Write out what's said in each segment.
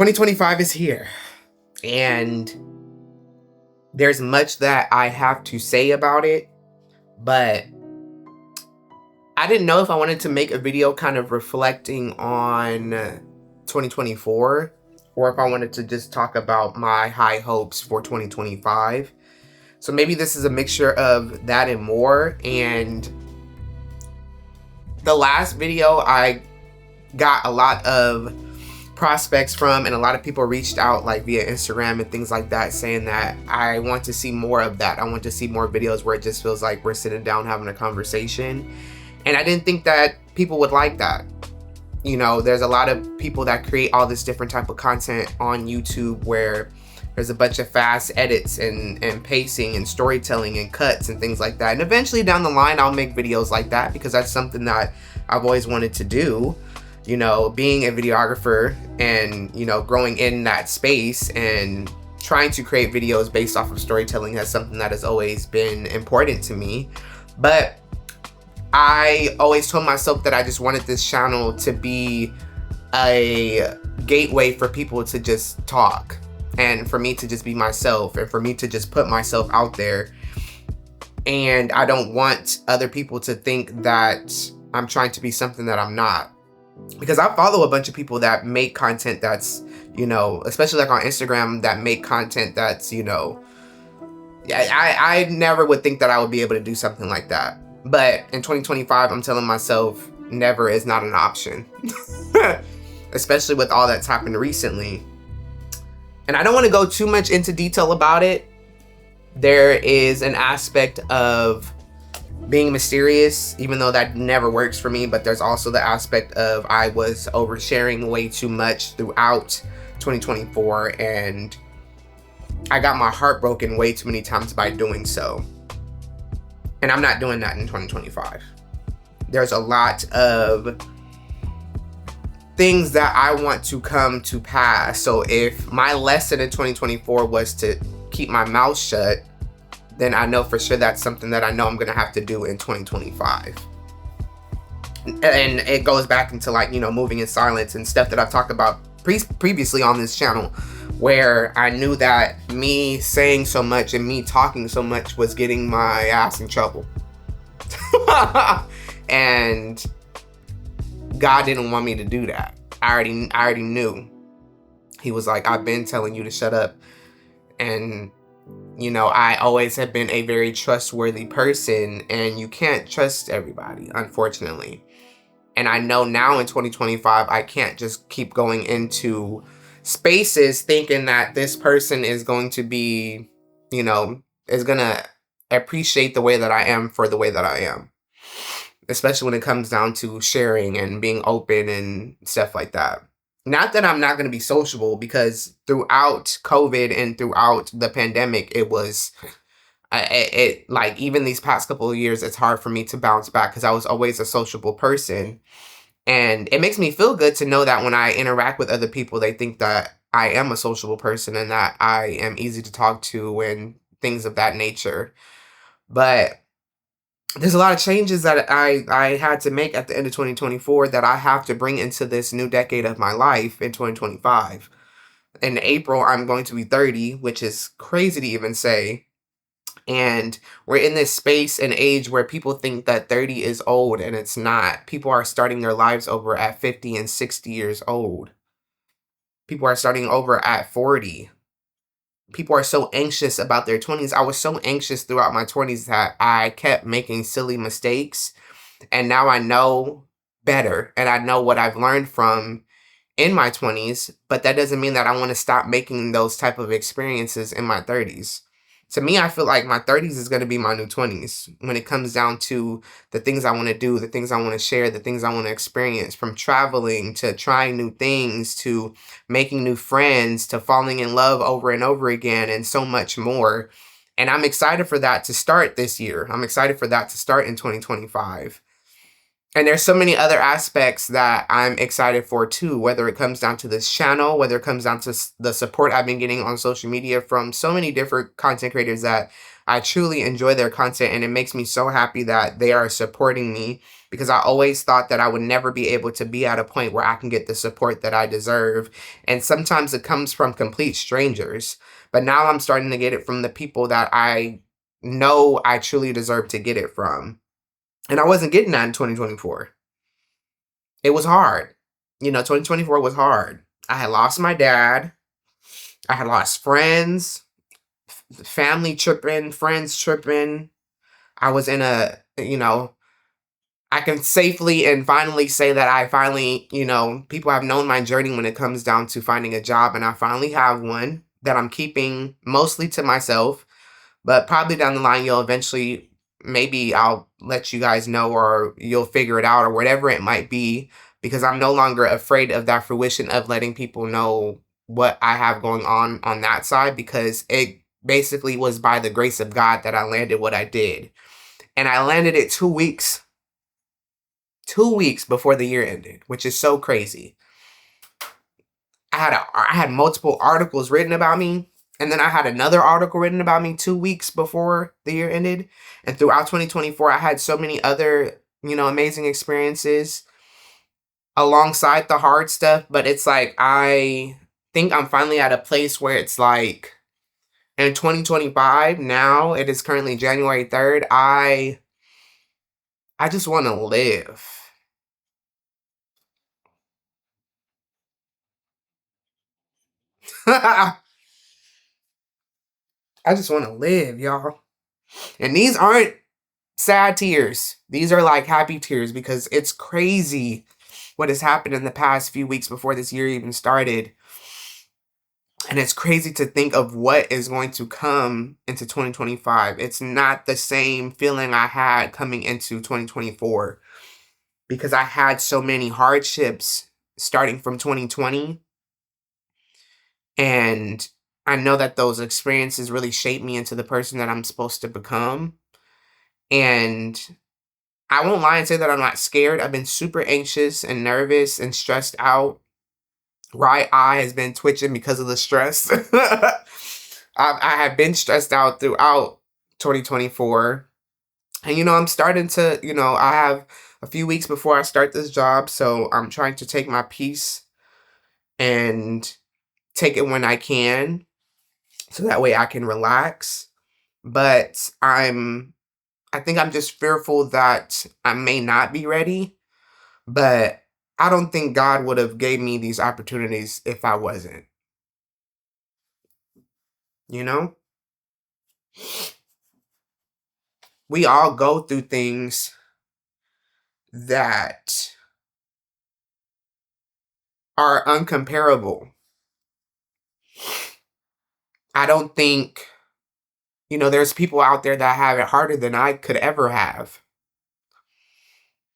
2025 is here, and there's much that I have to say about it, but I didn't know if I wanted to make a video kind of reflecting on 2024 or if I wanted to just talk about my high hopes for 2025. So maybe this is a mixture of that and more. And the last video I got a lot of prospects from, and a lot of people reached out like via Instagram and things like that, saying that I want to see more of that. I want to see more videos where it just feels like we're sitting down having a conversation. And I didn't think that people would like that. You know, there's a lot of people that create all this different type of content on YouTube where there's a bunch of fast edits and pacing and storytelling and cuts and things like that. And eventually down the line, I'll make videos like that because that's something that I've always wanted to do. You know, being a videographer and, you know, growing in that space and trying to create videos based off of storytelling has something that has always been important to me. But I always told myself that I just wanted this channel to be a gateway for people to just talk and for me to just be myself and for me to just put myself out there. And I don't want other people to think that I'm trying to be something that I'm not. Because I follow a bunch of people that make content that's, you know, especially like on Instagram, that make content that's, you know, I never would think that I would be able to do something like that. But in 2025, I'm telling myself never is not an option, especially with all that's happened recently. And I don't want to go too much into detail about it. There is an aspect of being mysterious, even though that never works for me, but there's also the aspect of I was oversharing way too much throughout 2024, and I got my heart broken way too many times by doing so. And I'm not doing that in 2025. There's a lot of things that I want to come to pass. So if my lesson in 2024 was to keep my mouth shut, then I know for sure that's something that I know I'm gonna have to do in 2025. And it goes back into like, you know, moving in silence and stuff that I've talked about previously on this channel, where I knew that me saying so much and me talking so much was getting my ass in trouble. And God didn't want me to do that. I already knew. He was like, I've been telling you to shut up. And you know, I always have been a very trustworthy person, and you can't trust everybody, unfortunately. And I know now in 2025, I can't just keep going into spaces thinking that this person is going to be, you know, is going to appreciate the way that I am for the way that I am. Especially when it comes down to sharing and being open and stuff like that. Not that I'm not going to be sociable, because throughout COVID and throughout the pandemic, it was, like even these past couple of years, it's hard for me to bounce back because I was always a sociable person. And it makes me feel good to know that when I interact with other people, they think that I am a sociable person and that I am easy to talk to and things of that nature. But there's a lot of changes that I had to make at the end of 2024 that I have to bring into this new decade of my life in 2025. In April, I'm going to be 30, which is crazy to even say. And we're in this space and age where people think that 30 is old, and it's not. People are starting their lives over at 50 and 60 years old. People are starting over at 40. People are so anxious about their 20s. I was so anxious throughout my 20s that I kept making silly mistakes. And now I know better. And I know what I've learned from in my 20s. But that doesn't mean that I want to stop making those type of experiences in my 30s. To me, I feel like my 30s is going to be my new 20s when it comes down to the things I want to do, the things I want to share, the things I want to experience, from traveling to trying new things to making new friends to falling in love over and over again and so much more. And I'm excited for that to start this year. I'm excited for that to start in 2025. And there's so many other aspects that I'm excited for too, whether it comes down to this channel, whether it comes down to the support I've been getting on social media from so many different content creators that I truly enjoy their content. And it makes me so happy that they are supporting me, because I always thought that I would never be able to be at a point where I can get the support that I deserve. And sometimes it comes from complete strangers. But now I'm starting to get it from the people that I know I truly deserve to get it from. And I wasn't getting that in 2024. It was hard. 2024 was hard. I had lost my dad. I had lost friends, family tripping, friends tripping. I was in I can safely and finally say that I finally, people have known my journey when it comes down to finding a job, and I finally have one that I'm keeping mostly to myself. But probably down the line, maybe I'll let you guys know, or you'll figure it out, or whatever it might be, because I'm no longer afraid of that fruition of letting people know what I have going on that side, because it basically was by the grace of God that I landed what I did. And I landed it 2 weeks before the year ended, which is so crazy. I had multiple articles written about me. And then I had another article written about me 2 weeks before the year ended. And throughout 2024, I had so many other, amazing experiences alongside the hard stuff. But it's like, I think I'm finally at a place where it's like, in 2025, now it is currently January 3rd, I just want to live. I just want to live, y'all. And these aren't sad tears. These are like happy tears, because it's crazy what has happened in the past few weeks before this year even started. And it's crazy to think of what is going to come into 2025. It's not the same feeling I had coming into 2024, because I had so many hardships starting from 2020. And I know that those experiences really shaped me into the person that I'm supposed to become. And I won't lie and say that I'm not scared. I've been super anxious and nervous and stressed out. Right eye has been twitching because of the stress. I have been stressed out throughout 2024. And, I'm starting to, I have a few weeks before I start this job. So I'm trying to take my peace and take it when I can, so that way I can relax. But I think I'm just fearful that I may not be ready. But I don't think God would have gave me these opportunities if I wasn't. You know? We all go through things that are uncomparable. I don't think, there's people out there that have it harder than I could ever have.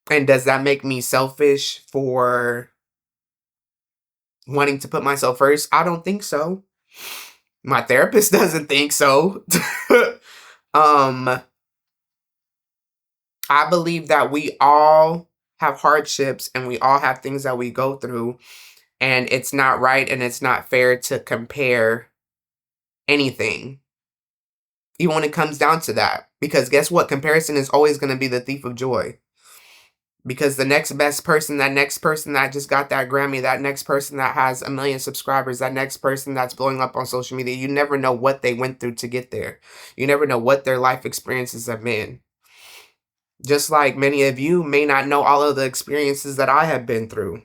And does that make me selfish for wanting to put myself first? I don't think so. My therapist doesn't think so. I believe that we all have hardships and we all have things that we go through, and it's not right and it's not fair to compare anything, even when it comes down to that. Because guess what? Comparison is always going to be the thief of joy. Because the next best person, that next person that just got that Grammy, that next person that has 1 million subscribers, that next person that's blowing up on social media, you never know what they went through to get there. You never know what their life experiences have been. Just like many of you may not know all of the experiences that I have been through.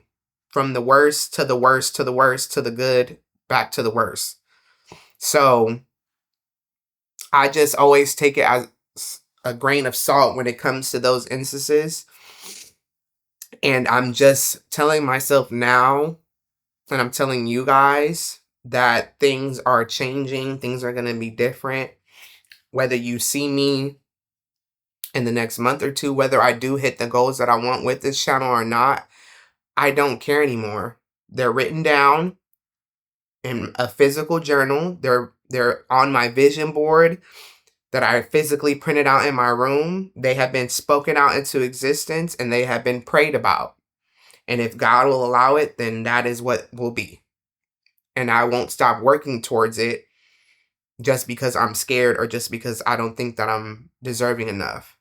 From the worst to the worst to the worst to the good, back to the worst. So I just always take it as a grain of salt when it comes to those instances. And I'm just telling myself now, and I'm telling you guys, that things are changing. Things are going to be different. Whether you see me in the next month or two, whether I do hit the goals that I want with this channel or not, I don't care anymore. They're written down in a physical journal. They're on my vision board. that I physically printed out in my room, they have been spoken out into existence and they have been prayed about. And if God will allow it, then that is what will be. And I won't stop working towards it just because I'm scared or just because I don't think that I'm deserving enough.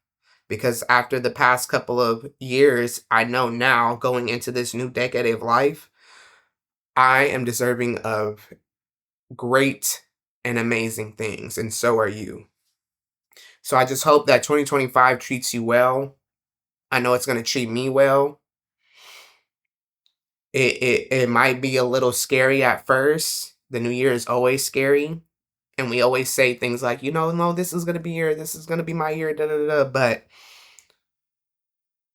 Because after the past couple of years, I know now going into this new decade of life, I am deserving of great and amazing things. And so are you. So I just hope that 2025 treats you well. I know it's going to treat me well. It might be a little scary at first. The new year is always scary. And we always say things like, no, this is going to be this is going to be my year, da da da. But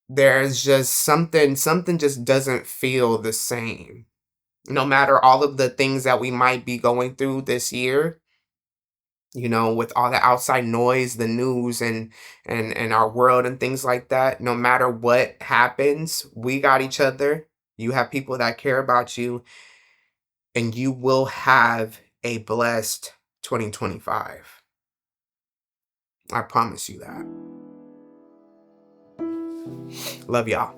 there's just something just doesn't feel the same. No matter all of the things that we might be going through this year, with all the outside noise, the news and our world and things like that, no matter what happens, we got each other. You have people that care about you, and you will have a blessed 2025. I promise you that. Love y'all.